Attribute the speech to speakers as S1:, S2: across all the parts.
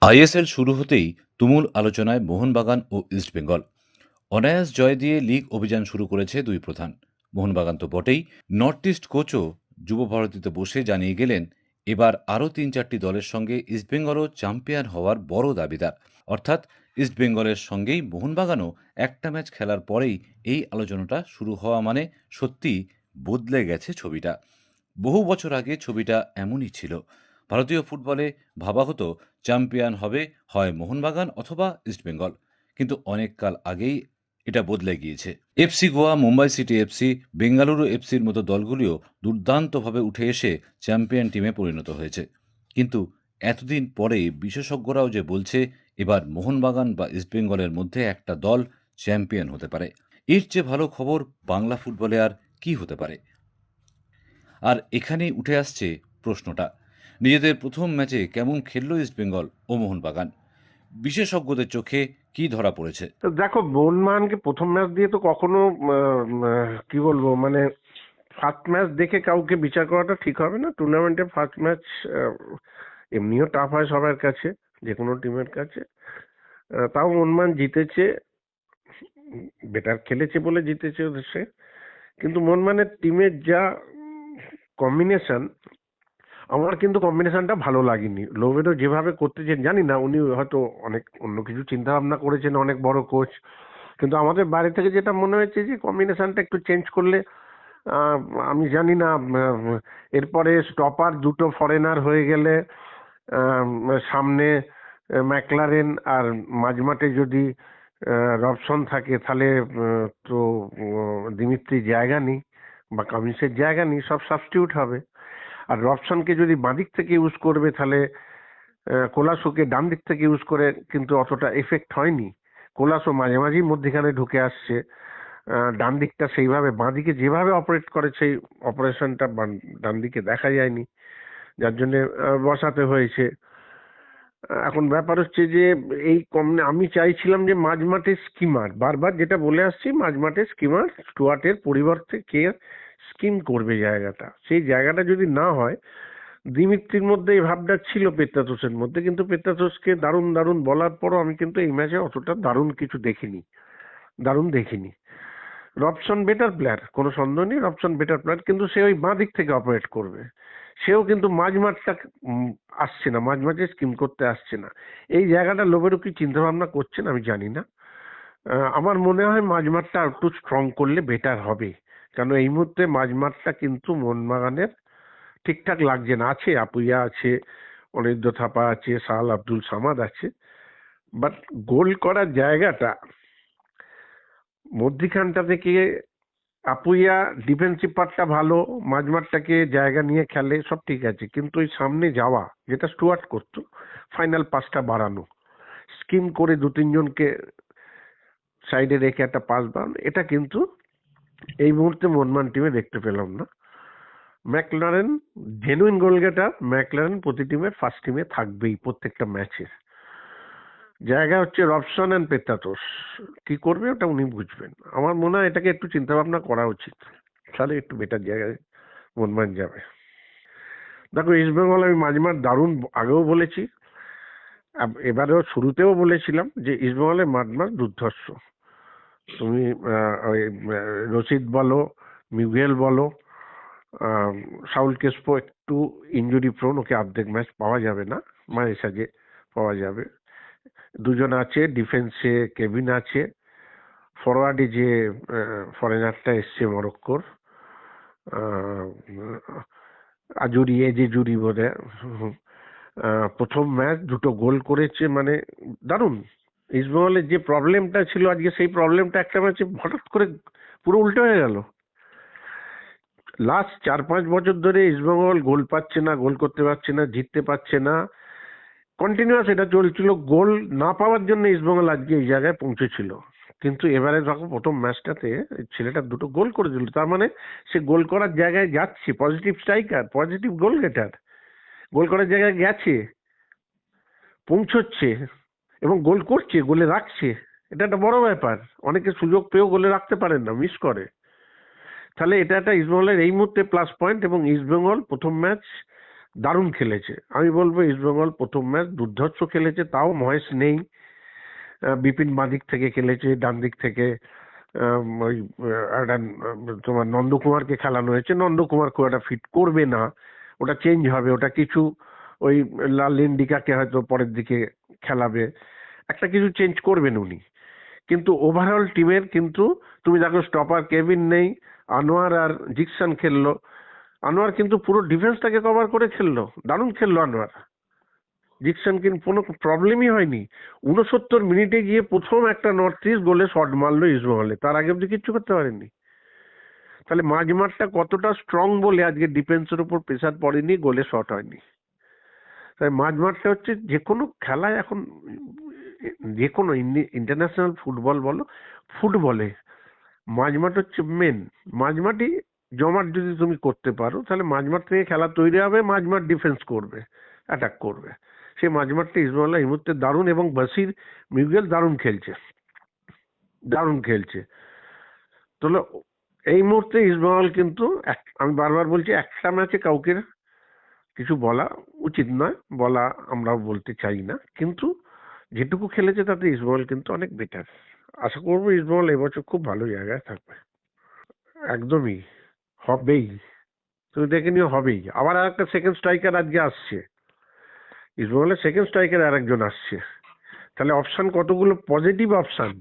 S1: ISL শুরু হতেই তুমুল আলোচনায় মোহনবাগান ও ইস্টবেঙ্গল। অনায়াস জয় দিয়ে লিগ অভিযান শুরু করেছে দুই প্রধান। মোহনবাগান তো বটেই, নর্থ ইস্ট কোচও যুব ভারতীতে বসে জানিয়ে গেলেন এবার আরও ৩-৪টি দলের সঙ্গে ইস্টবেঙ্গলও চ্যাম্পিয়ন হওয়ার বড় দাবিদার। অর্থাৎ ইস্টবেঙ্গলের সঙ্গেই মোহনবাগানও একটা ম্যাচ খেলার পরেই এই আলোচনাটা শুরু হওয়া মানে সত্যিই বদলে গেছে ছবিটা। বহু বছর আগে ছবিটা এমনই ছিল। ভারতীয় ফুটবলে ভাবা হতো চ্যাম্পিয়ন হবে হয় মোহনবাগান অথবা ইস্টবেঙ্গল। কিন্তু অনেক কাল আগেই এটা বদলে গিয়েছে। FC Goa, Mumbai city FC, Bengaluru এফসির মতো দলগুলিও দুর্দান্তভাবে উঠে এসে চ্যাম্পিয়ন টিমে পরিণত হয়েছে। কিন্তু এতদিন পরে বিশেষজ্ঞরাও যে বলছে এবার মোহনবাগান বা ইস্টবেঙ্গলের মধ্যে একটা দল চ্যাম্পিয়ন হতে পারে। এর চেয়ে ভালো খবর বাংলা ফুটবলে আর কি হতে পারে? আর এখানেই উঠে আসছে প্রশ্নটা, নিজেদের প্রথম ম্যাচে কেমন খেলল ইস্টবেঙ্গল ও মোহনবাগান? বিশেষজ্ঞদের চোখে কি ধরা পড়েছে?
S2: তো দেখো, মোহনবাগানকে প্রথম ম্যাচ দিয়ে তো কখনো কি বলবো, মানে ফার্স্ট ম্যাচ দেখে কাউকে বিচার করাটা ঠিক হবে না। টুর্নামেন্টে ফার্স্ট ম্যাচ এমনিও টাফ হয় সবার কাছে, যে কোনো টিমের কাছে। তাও মোহনবাগান জিতেছে, বেটার খেলেছে বলে জিতেছে সে। কিন্তু মোহনবাগানের টিমের যা কম্বিনেশন, আমার কিন্তু কম্বিনেশনটা ভালো লাগেনি। লোবেরও যেভাবে করতেছেন, জানি না উনি হয়তো অনেক অন্য কিছু চিন্তা ভাবনা করেছেন, অনেক বড় কোচ। কিন্তু আমাদের বাইরে থেকে যেটা মনে হয়েছে যে কম্বিনেশনটা একটু চেঞ্জ করলে, আহ, আমি জানি না, এরপরে স্টপার দুটো ফরেনার হয়ে গেলে, আহ, সামনে ম্যাকলারেন আর মাঝমাঠে যদি রবসন থাকে, তাহলে তো দিমিত্রির জায়গা নেই বা কামিন্সের জায়গা নেই, সব সাবস্টিটিউট হবে। আর রবসনকে যদি বাঁদিক থেকে ইউজ করবে, তাহলে কোলাসোকে ডান দিক থেকে ইউজ করে কিন্তু অতটা এফেক্ট হয়নি। কোলাসো মাঝে মাঝেই মধ্যিখানে ঢুকে আসছে। ডান দিকটা সেইভাবে, বাঁদিকে যেভাবে অপারেট করে সেই অপারেশনটা ডান দিকে দেখা যায়নি, যার জন্য বসাতে হয়েছে। এখন ব্যাপার হচ্ছে যে এই কম, আমি চাইছিলাম যে মাঝমাঠে স্কিমার, বারবার যেটা বলে আসছি, মাঝমাঠে স্কিমার স্টুয়ার্টের পরিবর্তে কে স্কিম করবে জায়গাটা, সেই জায়গাটা যদি না হয়। দিমিত্রির মধ্যে এই ভাবটা ছিল পেত্রাতোসের মধ্যে, কিন্তু পেত্রাতোসকে দারুণ দারুণ বলার পরও আমি কিন্তু এই ম্যাচে অতটা দারুণ কিছু দেখিনি, দারুণ দেখিনি। রবসন বেটার প্লেয়ার, কোনো সন্দেহ নেই, রবসন বেটার প্লেয়ার, কিন্তু সে ওই বাঁ দিক থেকে অপারেট করবে। সেও কিন্তু মাঝমাঠটা আসছে না, মাঝমাঠে স্কিম করতে আসছে না। এই জায়গাটা লোবেরও কি চিন্তা ভাবনা করছেন আমি জানি না। আমার মনে হয় মাঝমাঠটা একটু স্ট্রং করলে বেটার হবে। কারণ এই মুহূর্তে মাঝমাঠটা কিন্তু মোহনবাগানের ঠিকঠাক লাগছে না। আছে আপুইয়া, আছে অনির্দ থাপা, আছে সাল আব্দুল সামাদ আছে, বাট গোল করার জায়গাটা মধ্যিখানটা থেকে আপুইয়া ডিফেন্সিভ পার্টটা ভালো, মাঝমাঠটাকে জায়গা নিয়ে খেলে, সব ঠিক আছে, কিন্তু ওই সামনে যাওয়া যেটা স্টুয়ার্ট করতো, ফাইনাল পাসটা বাড়ানো, স্কিম করে দু তিনজনকে সাইডে রেখে একটা পাস বাড়ানো, এটা কিন্তু এই মুহূর্তে মোহনবাগান টিমে দেখতে পেলাম না। ম্যাকলারেন জেনুইন গোলগেটার, ম্যাকলারেন প্রতি টিমের ফার্স্ট টিমে থাকবেই প্রত্যেকটা ম্যাচে। জায়গা হচ্ছে রবসন অ্যান্ড পেত্রাতোস, কি করবে ওটা উনি বুঝবেন। আমার মনে হয় এটাকে একটু চিন্তা ভাবনা করা উচিত, তাহলে একটু বেটার জায়গায় মোহনবাগান যাবে। দেখো, ইস্ট বেঙ্গল আমি মাঝমাঠ দারুণ আগেও বলেছি, এবারেও শুরুতেও বলেছিলাম যে ইস্ট বেঙ্গলের মাঝমাঠ দুর্ধর্ষ। তুমি ওই রশিদ বলো, মিগুয়েল বলো, সাউল কেসপো একটু ইনজুরি প্রোন, ওকে অর্ধেক ম্যাচ পাওয়া যাবে না, মাঝে সাঝে পাওয়া যাবে। দুজন আছে ডিফেন্সে, কেভিন আছে। ফরওয়ার্ডে যে ফরেনারটা এসছে মরক্কোর, আজুরি, যে জুরি বলে, প্রথম ম্যাচ দুটো গোল করেছে, মানে দারুণ। ইস্টবেঙ্গলের যে প্রবলেমটা ছিল আজকে, সেই প্রবলেমটা একটা ম্যাচে হঠাৎ করে পুরো উল্টো হয়ে গেল। লাস্ট 4-5 বছর ধরে ইস্টবেঙ্গল গোল পাচ্ছে না, গোল করতে পারছে না, জিততে পারছে না, কন্টিনিউয়াস এটা চলছিল। গোল না পাওয়ার জন্য ইস্টবেঙ্গল আজকে এই জায়গায় পৌঁছেছিল। কিন্তু এবারে দেখো, প্রথম ম্যাচটাতে ছেলেটা দুটো গোল করে দিল, তার মানে সে গোল করার জায়গায় যাচ্ছে, পজিটিভ স্ট্রাইকার, পজিটিভ গোল গেটার, গোল করার জায়গায় গেছে, পৌঁছচ্ছে এবং গোল করছে, গোলে রাখছে। এটা একটা বড় ব্যাপার। অনেকে সুযোগ পেয়েও গোলে রাখতে পারেন না, মিস করে। তাহলে এটা একটা ইস্টবেঙ্গলের এই মুহূর্তে প্লাস পয়েন্ট। এবং ইস্টবেঙ্গল প্রথম ম্যাচ দারুণ খেলেছে। আমি বলবো ইস্টবেঙ্গল প্রথম ম্যাচ দুর্ধর্ষ খেলেছে, তাও মহেশ নেই, বিপিন বাঁদিক থেকে খেলেছে, ডান দিক থেকে ওই একটা তোমার নন্দকুমারকে খেলানো হয়েছে। নন্দকুমার খুব একটা ফিট করবে না, ওটা চেঞ্জ হবে, ওটা কিছু ওই লালিন্ডিকাকে হয়তো পরের দিকে খেলাবে, একটা কিছু চেঞ্জ করবেন উনি। কিন্তু ওভারঅল টিমের কিন্তু তুমি দেখো স্টপার কেভিন নেই, আনোয়ার আর জিকসন খেললো। আনোয়ার কিন্তু পুরো ডিফেন্সটাকে কভার করে খেললো, দারুণ খেললো আনোয়ার। জিকসন কিন্তু কোনো প্রবলেমই হয়নি। 69 মিনিটে গিয়ে প্রথম একটা নর্থ ইস্ট গোলে শট মারলো ইস্টবেঙ্গলে, তার আগে অব্দি কিচ্ছু করতে পারেনি। তাহলে মাঝমাঠটা কতটা স্ট্রং বলে আজকে ডিফেন্সের উপর প্রেসার পড়েনি, গোলে শট হয়নি। তাই মাঝমাঠটা হচ্ছে যে কোনো খেলায় এখন, যে কোনো ইন্টারন্যাশনাল ফুটবল বলো, ফুটবলে মাঝমাঠ হচ্ছে মেন। মাঝমাঠই জমাট যদি তুমি করতে পারো তাহলে মাঝমাঠ থেকে খেলা তৈরি হবে, মাঝমাঠ ডিফেন্স করবে, অ্যাটাক করবে। সেই মাঝমাঠটা ইস্টবেঙ্গল এই মুহূর্তে দারুণ, এবং বাসির মিগুয়েল দারুণ খেলছে, দারুণ খেলছে। তাহলে এই মুহূর্তে ইস্টবেঙ্গল কিন্তু আমি বারবার বলছি, একটা ম্যাচে কাউকে কিছু বলা উচিত নয়, বলা আমরাও বলতে চাই না, কিন্তু যেটুকু খেলেছে তাতে ইস্টবেঙ্গল কিন্তু অনেক বেটার। আশা করবো ইস্টবেঙ্গল এবছর খুব ভালো জায়গায় থাকবে। একদমই হবেই, তুমি দেখে নিও, হবেই। আবার আর একটা সেকেন্ড স্ট্রাইকার আজকে আসছে, ইস্টবেঙ্গলের সেকেন্ড স্ট্রাইকার আর একজন আসছে। তাহলে অপশন কতগুলো পজিটিভ অপশন,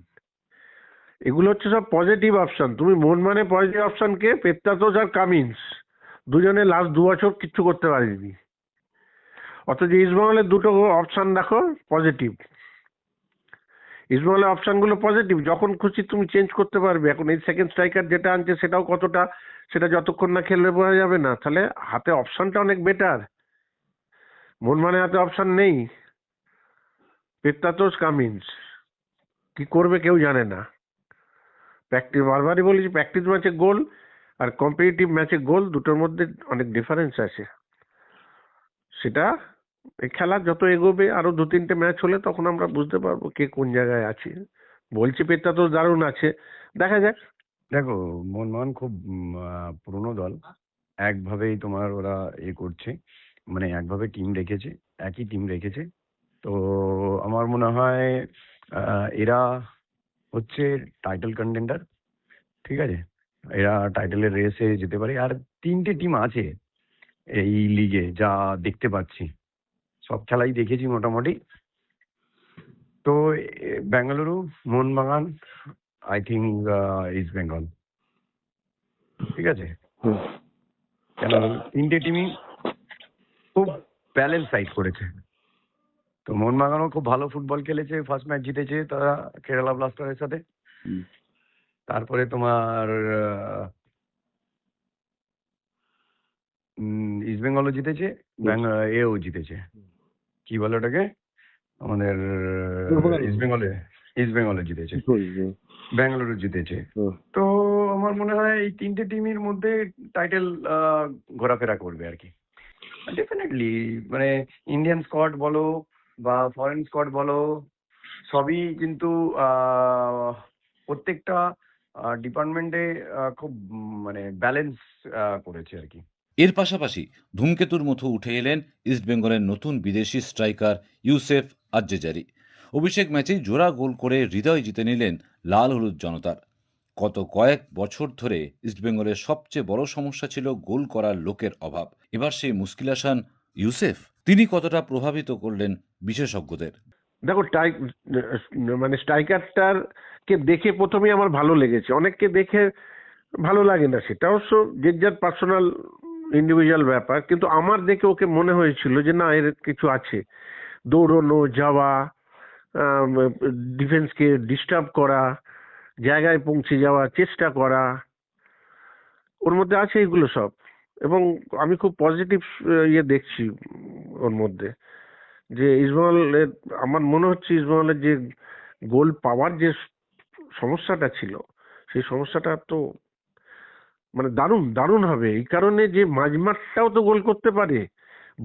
S2: এগুলো হচ্ছে সব পজিটিভ অপশন। তুমি মন মানে পজিটিভ অপশন কে, পেত্তাতোস আর কামিন্স, দুজনে লাস্ট 2 বছর কিচ্ছু করতে পারেনি। অথচ ইস্টবেঙ্গলের দুটো অপশন দেখো পজিটিভ, ইস্টবেঙ্গলের অপশনগুলো পজিটিভ, যখন খুশি তুমি চেঞ্জ করতে পারবে। এখন এই সেকেন্ড স্ট্রাইকার যেটা আনছে সেটাও কতটা, সেটা যতক্ষণ না খেললে বোঝা যাবে না। তাহলে হাতে অপশনটা অনেক বেটার। মন মানে হাতে অপশন নেই, পেত্তাতোস কামিন্স কি করবে কেউ জানে না। প্র্যাকটিস, বারবারই বলেছি, প্র্যাকটিস ম্যাচে গোল আর কম্পিটিটিভ ম্যাচে গোল দুটোর মধ্যে অনেক ডিফারেন্স আছে। সেটা এই খেলা যত এগোবে, আরো 2-3টে ম্যাচ হলে তখন আমরা বুঝতে পারবো কে কোন জায়গায় আছে। বলছি পেত্তাতোস দারুণ আছে, দেখা যাক।
S3: দেখো, মোহনবাগান খুব পুরনো দল, একভাবেই তোমার ওরা করছে, মানে একভাবে টিম রেখেছে, একই টিম রেখেছে। তো আমার মনে হয় এরা হচ্ছে টাইটেল কন্টেন্ডার, ঠিক আছে, এরা টাইটেলের রেসে যেতে পারে। আর 3টে টিম আছে এই লিগে যা দেখতে পাচ্ছি, সব খেলাই দেখেছি মোটামুটি। তো Bengaluru, Mohun Bagan, I think east Bengal, ঠিক আছে। কেন 3টে টিমই খুব ব্যালেন্স সাইড করেছে। তো মোহনবাগানও খুব ভালো ফুটবল খেলেছে, ফার্স্ট ম্যাচ জিতেছে তারা কেরালা ব্লাস্টারের সাথে। তারপরে তোমার ইস্ট বেঙ্গলও জিতেছে, এও জিতেছে, কি বলে ওটাকে, আমাদের ইস্ট বেঙ্গলে জিতেছে, ব্যাঙ্গালুরু জিতেছে। তো আমার মনে হয় এই 3টে টিমের মধ্যে টাইটেল ঘোরাফেরা করবে আর কি। ডেফিনেটলি মানে ইন্ডিয়ান স্কোয়াড বলো বা ফরেন স্কোয়াড বলো, সবই কিন্তু প্রত্যেকটা ডিপার্টমেন্টে খুব মানে ব্যালেন্স করেছে আর কি।
S1: এর পাশাপাশি ধূমকেতুর মতো উঠে এলেন ইস্টবেঙ্গলের নতুন বিদেশি স্ট্রাইকার ইউসেফ আজ্জেজারি। অভিষেক ম্যাচেই জোড়া গোল করে হৃদয় জিতে নিলেন লাল হলুদ জনতার। গত কয়েক বছর ধরে ইস্টবেঙ্গলের সবচেয়ে বড় সমস্যা ছিল গোল করার লোকের অভাব। এবার সেই মুশকিল আসান ইউসেফ। তিনি কতটা প্রভাবিত করলেন বিশেষজ্ঞদের?
S2: দেখো মানে স্ট্রাইকারটার কে দেখে প্রথমে আমার ভালো লেগেছে, অনেককে দেখে ভালো লাগে না, সেটা অবশ্য যে যার পার্সোনাল ইন্ডিভিজুয়াল ব্যাপার। কিন্তু আমার দেখে ওকে মনে হয়েছিল যে না, এর কিছু আছে, দৌড়নো, যাওয়া, ডিফেন্সকে ডিস্টার্ব করা, জায়গায় পৌঁছে যাওয়ার চেষ্টা করা, ওর মধ্যে আছে এগুলো সব। এবং আমি খুব পজিটিভ দেখছি ওর মধ্যে, যে ইস্টবেঙ্গলের, আমার মনে হচ্ছে ইস্টবেঙ্গলের যে গোল পাওয়ার যে সমস্যাটা ছিল, সেই সমস্যাটা তো মানে দারুণ দারুণ হবে। এই কারণে যে মাঝমাঠটাও তো গোল করতে পারে,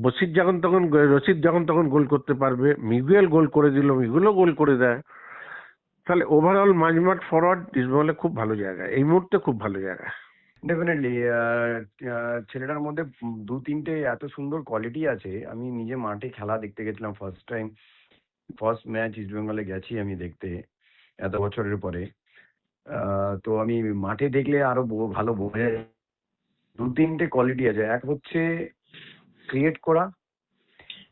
S2: রশিদ যখন তখন গোল করতে পারবে, মিগুয়েল গোল করে দিল, মিগুয়েলও গোল করে দেয়। তাহলে ওভারঅল মাঝমাঠ ফরওয়ার্ড ইস্টবেঙ্গলে খুব ভালো জায়গা, এই মুহূর্তে খুব ভালো জায়গা।
S3: ডেফিনেটলি ছেলেটার মধ্যে দু তিনটে এত সুন্দর কোয়ালিটি আছে। আমি নিজে মাঠে খেলা দেখতে গেছিলাম first time, first match east বেঙ্গলে গেছি আমি দেখতে এত বছরের পরে। তো আমি মাঠে দেখলে আরো ভালো বোঝা যায়। দু তিনটে কোয়ালিটি আছে, এক হচ্ছে ক্রিয়েট করা,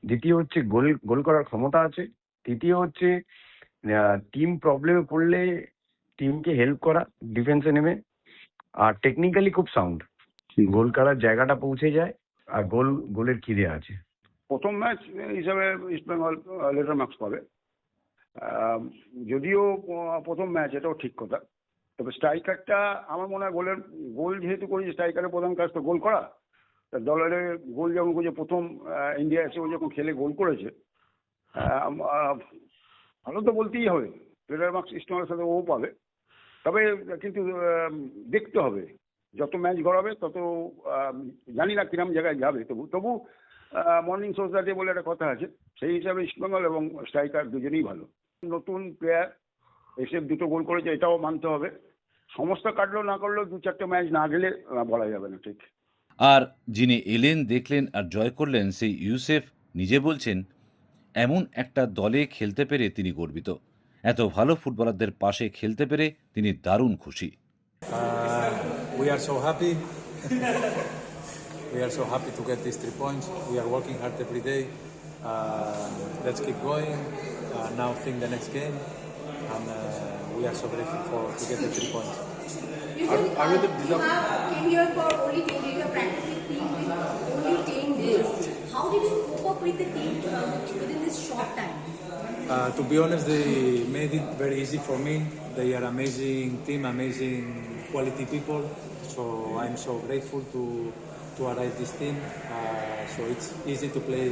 S3: দ্বিতীয় হচ্ছে গোল গোল করার ক্ষমতা আছে, তৃতীয় হচ্ছে টিম প্রবলেমে পড়লে টিমকে হেল্প করা ডিফেন্সে নেমে, আর টেকনিক্যালি খুব সাউন্ড, গোল করার জায়গাটা পৌঁছে যায়, আর গোলের খিদে আছে।
S4: প্রথম ম্যাচ হিসাবে ইস্টবেঙ্গল লেটার মার্কস পাবে। আহ, যদিও প্রথম ম্যাচ, এটাও ঠিক কথা। তবে স্ট্রাইকারটা আমার মনে হয় গোল যেহেতু করেছে, স্ট্রাইকারের প্রধান কাজ তো গোল করা। তা দলের গোল যখন করেছে প্রথম, ইন্ডিয়া এসে ও যখন খেলে গোল করেছে, ভালো তো বলতেই হবে। লেটার মার্কস ইস্টবেঙ্গলের সাথে ও পাবে। তবে কিন্তু দেখতে হবে, যত ম্যাচ গড়াবে তত জানি না কিরম জায়গায় যাবে। তবু মর্নিং সোসাইটি বলে একটা কথা আছে, সেই হিসাবে ইস্টবেঙ্গল এবং স্ট্রাইকার দুজনেই ভালো। নতুন প্লেয়ার এসে দুটো গোল করেছে, এটাও মানতে হবে। সমস্ত কাটলেও না করলেও দু চারটে ম্যাচ না গেলে বলা যাবে না ঠিক।
S1: আর যিনি এলেন, দেখলেন আর জয় করলেন, সেই ইউসেফ নিজে বলছেন, এমন একটা দলে খেলতে পেরে তিনি গর্বিত। এত ভালো ফুটবলারদের পাশে খেলতে পেরে তিনি দারুণ খুশি।
S5: We are so happy. We are so happy to get these 3 points. We are working hard every day. Let's keep going. Now think the next game, and we are so grateful to get the 3 points.
S6: You said you came here for only 10 days. You are practicing team with only 10 days. How did you cope up with the team within this short time?
S5: To be honest, they made it very easy for me. They are amazing team, amazing quality people. So I'm so grateful to arrive this team. So it's easy to play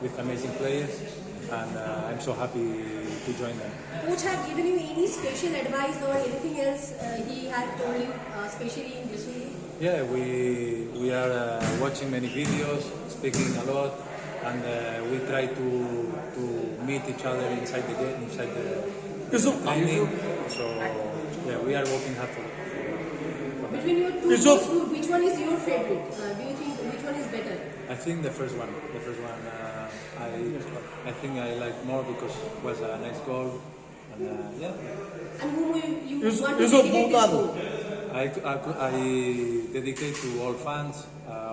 S5: with amazing players, and I'm so happy to join them.
S6: Coach have given you any special advice or anything else he had told you, especially in this way?
S5: Yeah, we are watching many videos, speaking a lot, and we try to meet each other inside the game, inside the training. So yeah, we are working hard for it.
S6: Between your two teams, which one is your favorite? Do you think which one is better?
S5: I think the first one. I think I like more because it was a nice goal, and yeah.
S6: And whom you want to dedicate this goal?
S5: I dedicate to all fans,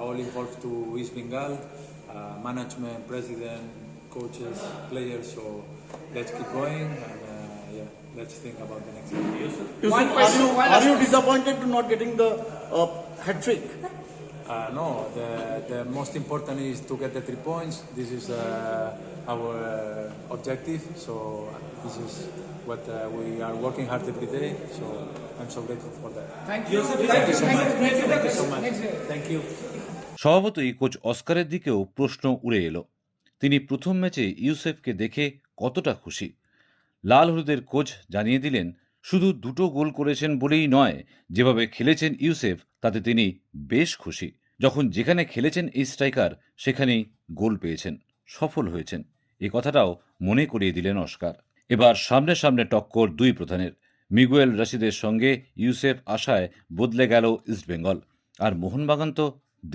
S5: all involved to East Bengal, management, president, coaches, players. So let's keep going, and yeah, let's think about the next game.
S7: Yusuf, are you disappointed to not getting the hat trick?
S5: No, the most important is to get the 3 points. This is our objective. So this is what we are working hard every day. So I'm so grateful for that. Thank you so much. Thank you.
S1: স্বভাবতই coach অস্কারের দিকেও প্রশ্ন উড়ে এলো। তিনি প্রথম ম্যাচে ইউসেফকে দেখে কতটা খুশি। লাল হলুদের কোচ জানিয়ে দিলেন, শুধু দুটো গোল করেছেন বলেই নয়, যেভাবে খেলেছেন ইউসেফ তাতে তিনি বেশ খুশি। যখন যেখানে খেলেছেন এই স্ট্রাইকার, সেখানেই গোল পেয়েছেন, সফল হয়েছেন, এ কথাটাও মনে করিয়ে দিলেন অস্কার। এবার সামনে সামনে টক্কর দুই প্রধানের। মিগুয়েল রশিদের সঙ্গে ইউসেফ আশায় বদলে গেল ইস্টবেঙ্গল। আর মোহনবাগান তো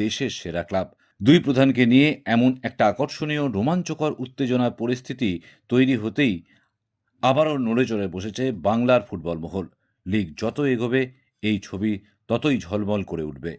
S1: দেশের সেরা ক্লাব। দুই প্রধানকে নিয়ে এমন একটা আকর্ষণীয় রোমাঞ্চকর উত্তেজনার পরিস্থিতি তৈরি হতেই আবারও নড়ে চড়ে বসেছে বাংলার ফুটবল মহল। লিগ যত এগোবে এই ছবি ততই ঝলমল করে উঠবে।